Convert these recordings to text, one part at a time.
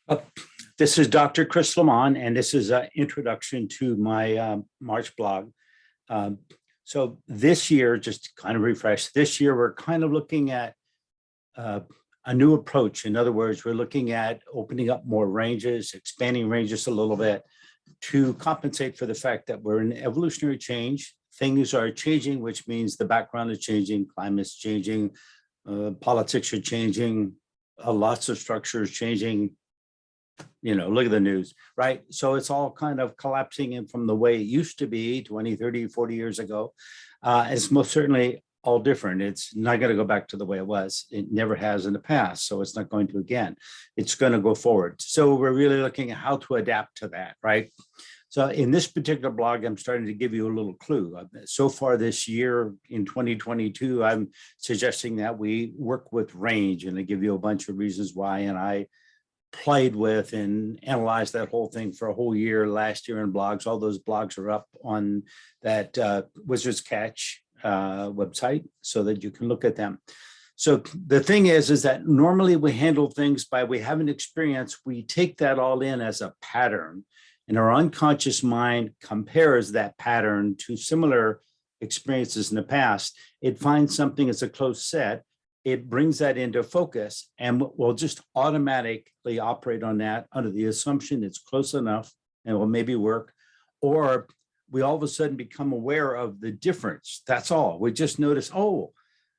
Uh, This is Dr. Chris Lemmon, and this is an introduction to my March blog. Um, so this year, just to kind of refresh, this year we're kind of looking at uh, a new approach. In other words, we're looking at opening up more ranges, expanding ranges a little bit to compensate for the fact that we're in evolutionary change. Things are changing, which means the background is changing, climate's changing, politics are changing, lots of structures changing. Look at the news, right? So it's all kind of collapsing in from the way it used to be 20, 30, 40 years ago. It's most certainly all different. It's not going to go back to the way it was. It never has in the past. So it's not going to again. It's going to go forward. So we're really looking at how to adapt to that, right? So in this particular blog, I'm starting to give you a little clue. So far this year in 2022, I'm suggesting that we work with range, and I give you a bunch of reasons why. And I played with and analyzed that whole thing for a whole year last year in blogs. All those blogs are up on that Wizards Catch website so that you can look at them. So the thing is that normally we handle things by we have an experience, we take that all in as a pattern, and our unconscious mind compares that pattern to similar experiences in the past. It finds something as a close set, it brings that into focus, and we'll just automatically operate on that under the assumption it's close enough and will maybe work. Or we all of a sudden become aware of the difference. That's all. We just notice, oh,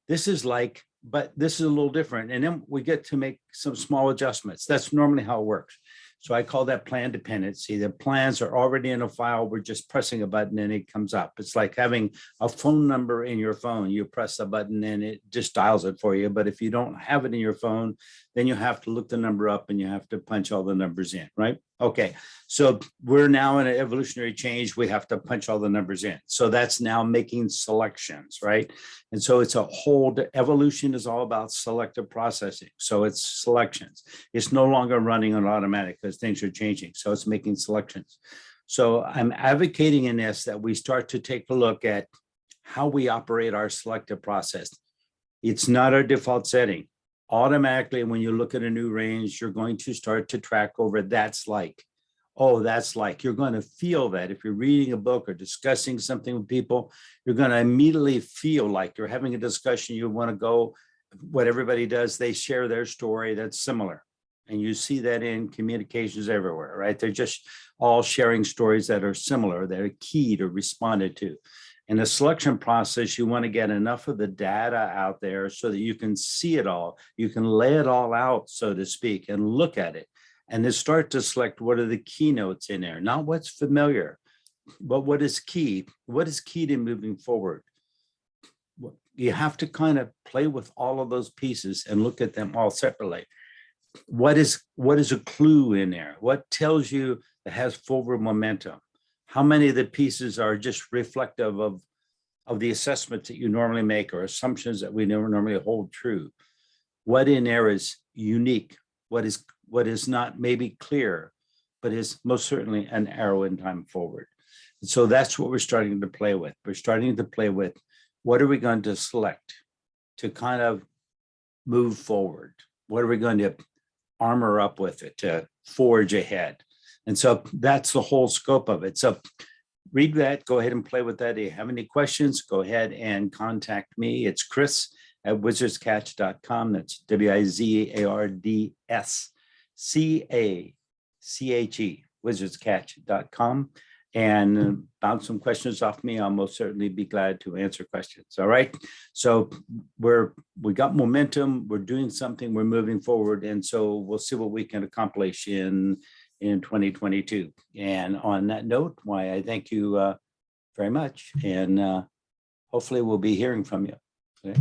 this is like, but this is a little different. And then we get to make some small adjustments. That's normally how it works. So I call that plan dependency. The plans are already in a file. We're just pressing a button and it comes up. It's like having a phone number in your phone. You press a button and it just dials it for you. But if you don't have it in your phone, then you have to look the number up and you have to punch all the numbers in, right? Okay, so we're now in an evolutionary change. We have to punch all the numbers in. So that's now making selections, right? And so it's a whole, evolution is all about selective processing. So it's selections. It's no longer running on automatic because things are changing. So it's making selections. So I'm advocating in this that we start to take a look at how we operate our selective process. It's not our default setting. Automatically, when you look at a new range, you're going to start to track over that's like, oh, that's like, you're going to feel that. If you're reading a book or discussing something with people, you're going to immediately feel like you're having a discussion. You want to go, what everybody does, they share their story that's similar. And you see that in communications everywhere, right? They're just all sharing stories that are similar, that are key to responded to. In the selection process, you want to get enough of the data out there so that you can see it all. You can lay it all out, so to speak, and look at it. And then start to select what are the keynotes in there, not what's familiar, but what is key. What is key to moving forward? You have to kind of play with all of those pieces and look at them all separately. What is a clue in there? What tells you that has forward momentum? How many of the pieces are just reflective of the assessments that you normally make or assumptions that we never normally hold true? What in there is unique? What is not maybe clear, but is most certainly an arrow in time forward? And so that's what we're starting to play with. We're starting to play with what are we going to select to kind of move forward? What are we going to armor up with it to forge ahead? And so that's the whole scope of it. So read that, go ahead and play with that. If you have any questions, go ahead and contact me. It's chris@wizardscatch.com. That's WIZARDSCACHE, wizardscatch.com. And bounce some questions off me. I'll most certainly be glad to answer questions. All right. So we got momentum. We're doing something. We're moving forward. And so we'll see what we can accomplish in 2022. And on that note, why I thank you very much. And hopefully we'll be hearing from you. Okay.